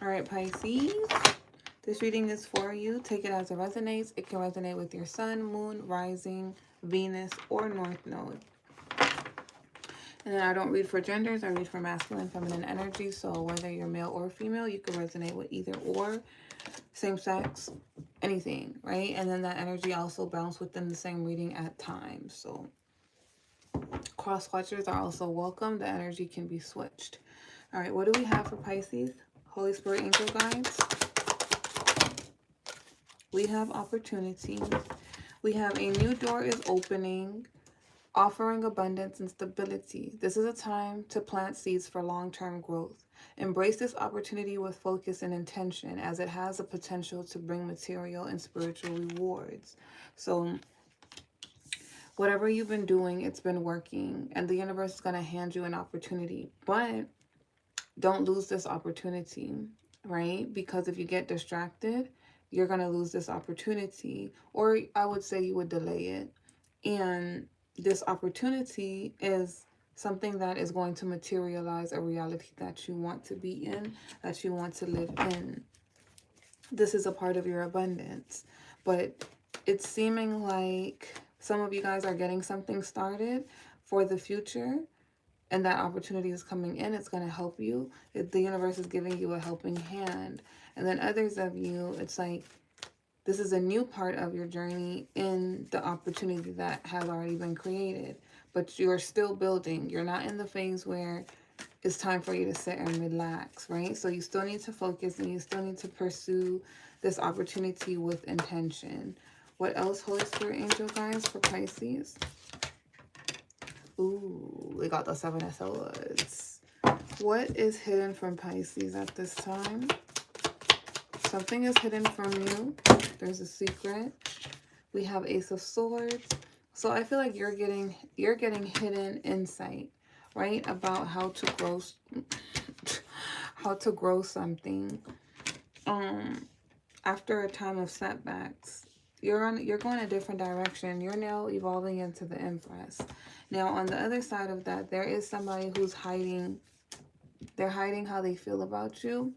All right, Pisces. This reading is for you. Take it as it resonates. It can resonate with your sun, moon, rising, Venus, or north node. And then I don't read for genders. I read for masculine, feminine energy. So whether you're male or female, you can resonate with either or. Same sex, anything, right? And then that energy also bounce within the same reading at times. So cross watchers are also welcome. The energy can be switched. All right, what do we have for Pisces? Holy Spirit, angel guides. We have opportunity. We have a new door is opening, offering abundance and stability. This is a time to plant seeds for long-term growth. Embrace this opportunity with focus and intention, as it has the potential to bring material and spiritual rewards. So whatever you've been doing, it's been working, and the universe is going to hand you an opportunity. But don't lose this opportunity, right? Because if you get distracted, you're going to lose this opportunity, or I would say you would delay it. And this opportunity is something that is going to materialize a reality that you want to be in, that you want to live in. This is a part of your abundance. But it's seeming like some of you guys are getting something started for the future, and that opportunity is coming in. It's going to help you. The universe is giving you a helping hand. And then others of you, it's like this is a new part of your journey in the opportunity that has already been created. But you're still building. You're not in the phase where it's time for you to sit and relax, right? So you still need to focus, and you still need to pursue this opportunity with intention. What else, Holy Spirit, angel guides, for Pisces? Ooh, we got the Seven of Swords. What is hidden from Pisces at this time? Something is hidden from you. There's a secret. We have Ace of Swords. So I feel like you're getting hidden insight, right? About how to grow something. After a time of setbacks, you're going a different direction. You're now evolving into the Empress. Now, on the other side of that, there is somebody who's hiding. They're hiding how they feel about you.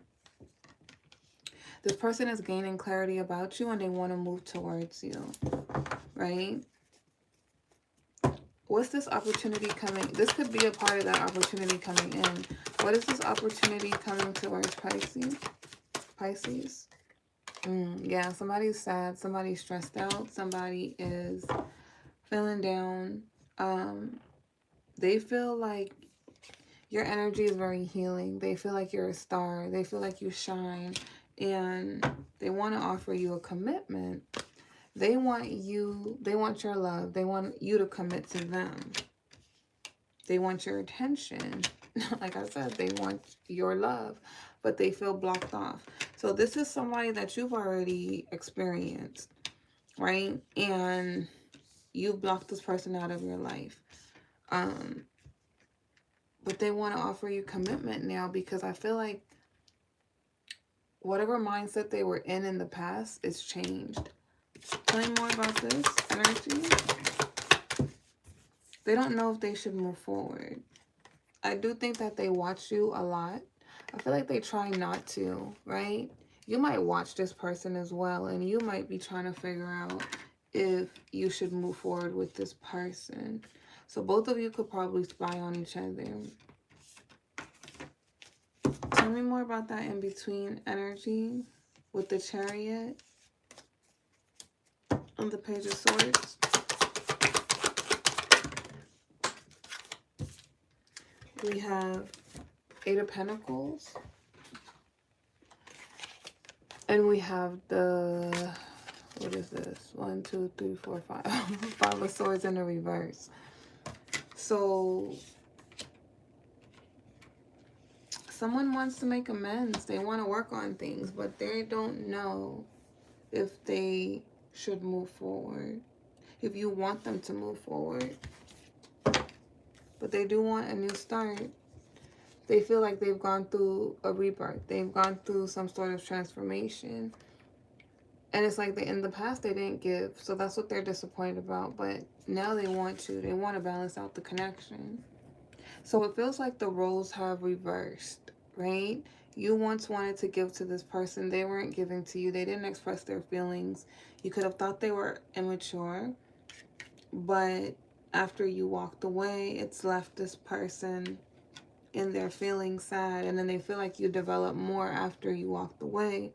This person is gaining clarity about you, and they want to move towards you, right? What's this opportunity coming? This could be a part of that opportunity coming in. What is this opportunity coming towards Pisces? Pisces? Yeah, somebody's sad. Somebody's stressed out. Somebody is feeling down. They feel like your energy is very healing. They feel like you're a star. They feel like you shine. And they want to offer you a commitment. They want your love. They want you to commit to them. They want your attention. Like I said, they want your love, but they feel blocked off. So this is somebody that you've already experienced, right? And you've blocked this person out of your life. But they want to offer you commitment now, because I feel like whatever mindset they were in the past, it's changed. Tell me more about this energy. They don't know if they should move forward. I do think that they watch you a lot. I feel like they try not to, right? You might watch this person as well, and you might be trying to figure out if you should move forward with this person. So both of you could probably spy on each other. Tell me more about that in between energy with the Chariot and the Page of Swords. We have Eight of Pentacles. And we have the, what is this? 1, 2, 3, 4, 5. 5 of Swords in the reverse. So someone wants to make amends. They want to work on things, but they don't know if they should move forward. If you want them to move forward. But they do want a new start. They feel like they've gone through a rebirth. They've gone through some sort of transformation. And it's like in the past they didn't give. So that's what they're disappointed about. But now they want to. They want to balance out the connection. So it feels like the roles have reversed, right? You once wanted to give to this person. They weren't giving to you. They didn't express their feelings. You could have thought they were immature, but after you walked away, it's left this person in their feeling sad, and then they feel like you develop more after you walked away.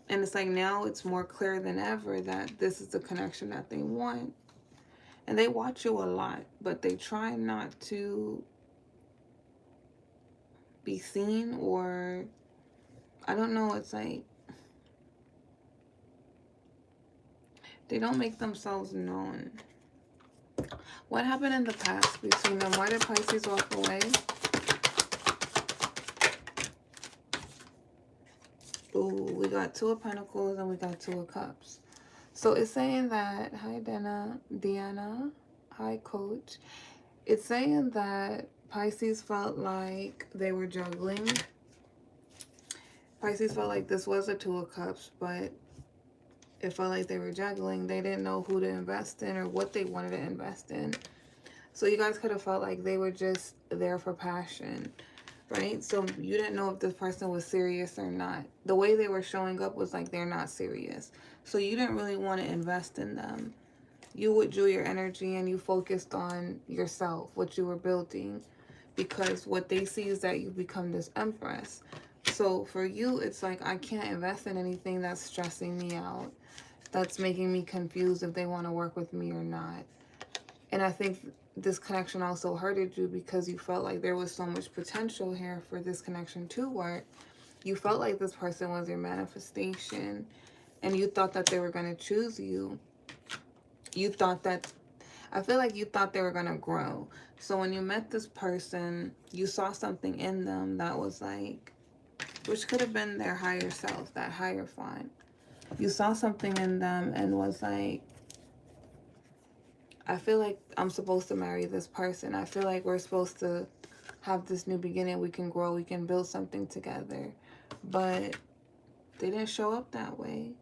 And it's like now it's more clear than ever that this is the connection that they want. And they watch you a lot, but they try not to be seen, or I don't know, it's like they don't make themselves known. What happened in the past between them? Why did Pisces walk away? Ooh, we got Two of Pentacles and we got Two of Cups. So it's saying that, hi Deanna, hi Coach. It's saying that Pisces felt like they were juggling. Pisces felt like this was a Two of Cups, but it felt like they were juggling. They didn't know who to invest in or what they wanted to invest in. So you guys could have felt like they were just there for passion, right? So you didn't know if this person was serious or not. The way they were showing up was like they're not serious. So you didn't really want to invest in them. You withdrew your energy and you focused on yourself, what you were building, because what they see is that you become this empress. So for you, it's like, I can't invest in anything that's stressing me out, that's making me confused if they want to work with me or not. And I think this connection also hurted you because you felt like there was so much potential here for this connection to work. You felt like this person was your manifestation, and you thought that they were going to choose you. You thought that, I feel like you thought they were going to grow. So when you met this person, you saw something in them that was like, which could have been their higher self, that higher font. You saw something in them and was like, I feel like I'm supposed to marry this person. I feel like we're supposed to have this new beginning. We can grow. We can build something together. But they didn't show up that way.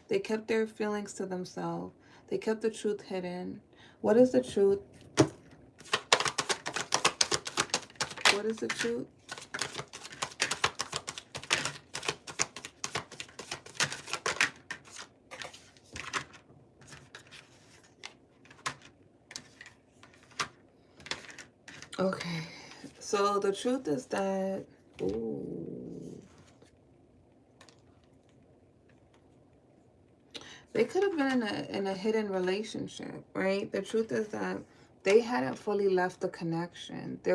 They kept their feelings to themselves. They kept the truth hidden. What is the truth? What is the truth? Okay, so the truth is that, ooh, they could have been in a hidden relationship, right? The truth is that they hadn't fully left the connection. They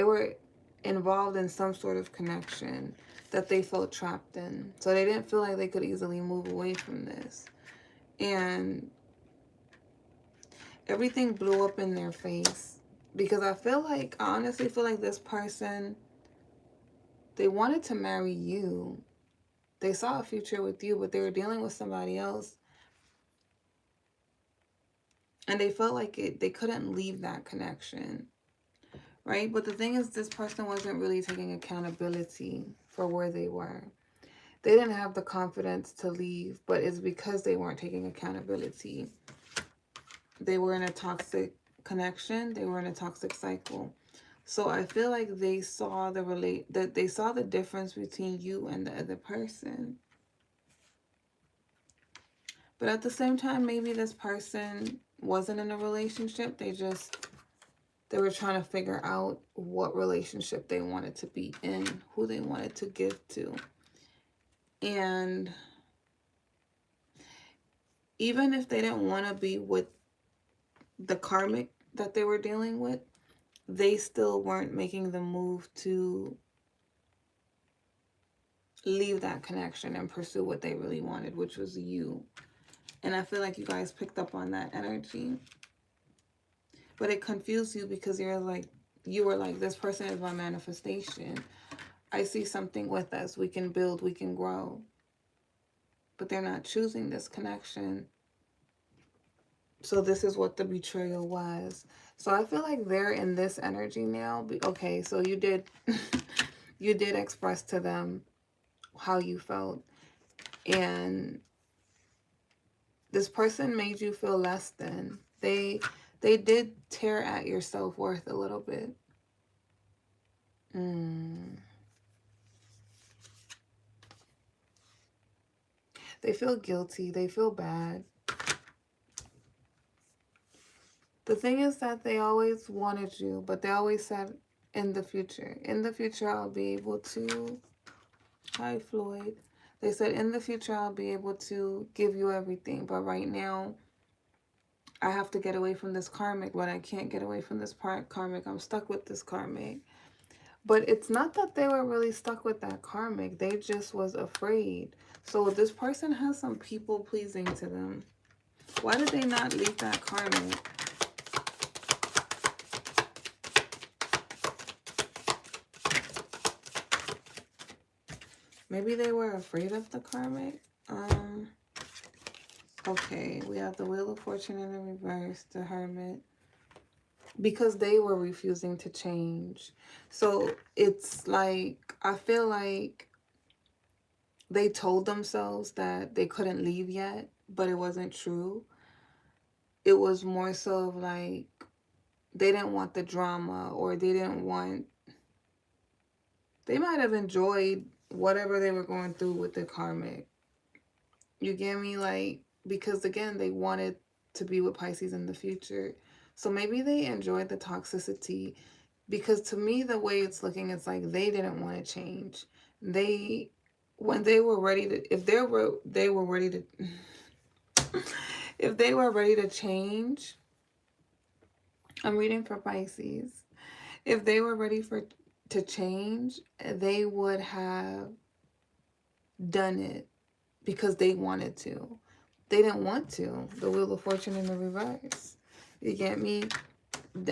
were involved in some sort of connection that they felt trapped in. So they didn't feel like they could easily move away from this. And everything blew up in their face. Because I honestly feel like this person, they wanted to marry you. They saw a future with you, but they were dealing with somebody else. And they felt like they couldn't leave that connection, right? But the thing is, this person wasn't really taking accountability for where they were. They didn't have the confidence to leave, but it's because they weren't taking accountability. They were in a toxic connection. They were in a toxic cycle. So I feel like they saw they saw the difference between you and the other person. But at the same time, maybe this person wasn't in a relationship. They were trying to figure out what relationship they wanted to be in, who they wanted to give to. And even if they didn't want to be with the karmic that they were dealing with, they still weren't making the move to leave that connection and pursue what they really wanted, which was you. And I feel like you guys picked up on that energy. But it confused you because you were like, this person is my manifestation. I see something with us. We can build, we can grow. But they're not choosing this connection. So this is what the betrayal was. So I feel like they're in this energy now. Okay, so you did you did express to them how you felt. And this person made you feel less than. They did tear at your self-worth a little bit. They feel guilty. They feel bad. The thing is that they always wanted you, but they always said in the future. In the future, I'll be able to... Hi, Floyd. They said in the future, I'll be able to give you everything. But right now, I have to get away from this karmic, but I can't get away from this karmic. I'm stuck with this karmic. But it's not that they were really stuck with that karmic. They just was afraid. So this person has some people pleasing to them. Why did they not leave that karmic? Maybe they were afraid of the karmic. Okay, we have the Wheel of Fortune in the reverse, the Hermit. Because they were refusing to change. So it's like, I feel like they told themselves that they couldn't leave yet, but it wasn't true. It was more so of like, they didn't want the drama, or they didn't want... They might have enjoyed whatever they were going through with the karmic. You get me? Like, because again, they wanted to be with Pisces in the future. So maybe they enjoyed the toxicity, because to me, the way it's looking, it's like they didn't want to change. When they were ready to, if they were ready to, if they were ready to change, I'm reading for Pisces. If they were ready to change, they would have done it because they wanted to. They didn't want to. The Wheel of Fortune in the reverse. You get me?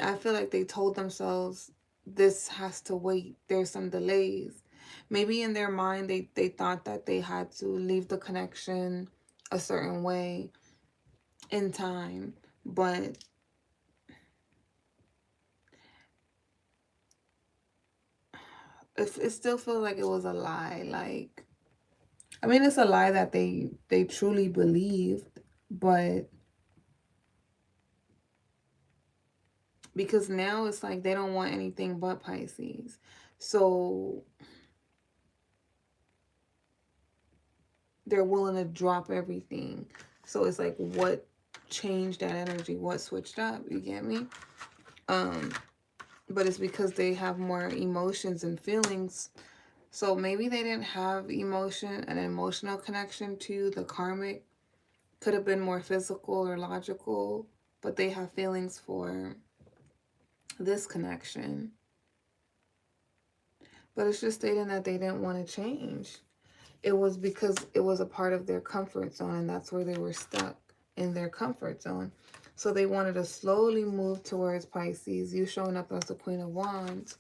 I feel like they told themselves, this has to wait. There's some delays. Maybe in their mind, they thought that they had to leave the connection a certain way in time. But it still feels like it was a lie. Like, I mean, it's a lie that they truly believed, but because now it's like they don't want anything but Pisces. So they're willing to drop everything. So it's like, what changed that energy? What switched up? You get me? But it's because they have more emotions and feelings. So maybe they didn't have an emotional connection to the karmic. Could have been more physical or logical, but they have feelings for this connection. But it's just stating that they didn't want to change. It was because it was a part of their comfort zone, and that's where they were stuck, in their comfort zone. So they wanted to slowly move towards Pisces. You showing up as the Queen of Wands.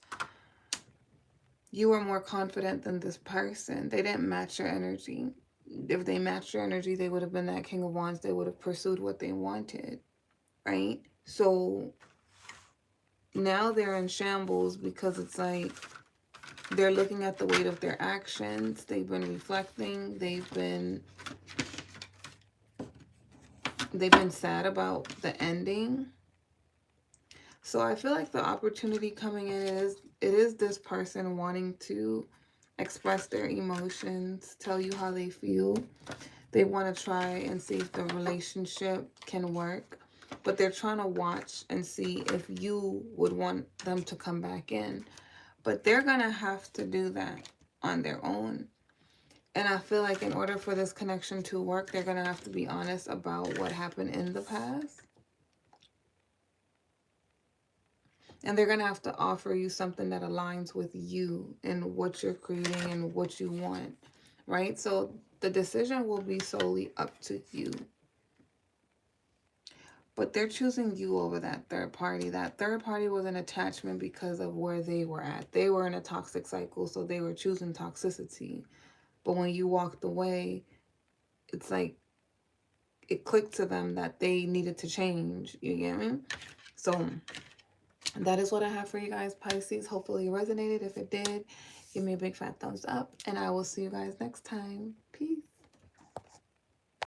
You were more confident than this person. They didn't match your energy. If they matched your energy, they would have been that King of Wands. They would have pursued what they wanted, right? So now they're in shambles because it's like they're looking at the weight of their actions. They've been reflecting. They've been sad about the ending. So I feel like the opportunity coming in is this person wanting to express their emotions, tell you how they feel. They want to try and see if the relationship can work, but they're trying to watch and see if you would want them to come back in. But they're going to have to do that on their own. And I feel like in order for this connection to work, they're going to have to be honest about what happened in the past. And they're going to have to offer you something that aligns with you and what you're creating and what you want, right? So the decision will be solely up to you. But they're choosing you over that third party. That third party was an attachment because of where they were at. They were in a toxic cycle, so they were choosing toxicity. But when you walked away, it's like it clicked to them that they needed to change. You get me? So that is what I have for you guys, Pisces. Hopefully it resonated. If it did, give me a big fat thumbs up. And I will see you guys next time. Peace.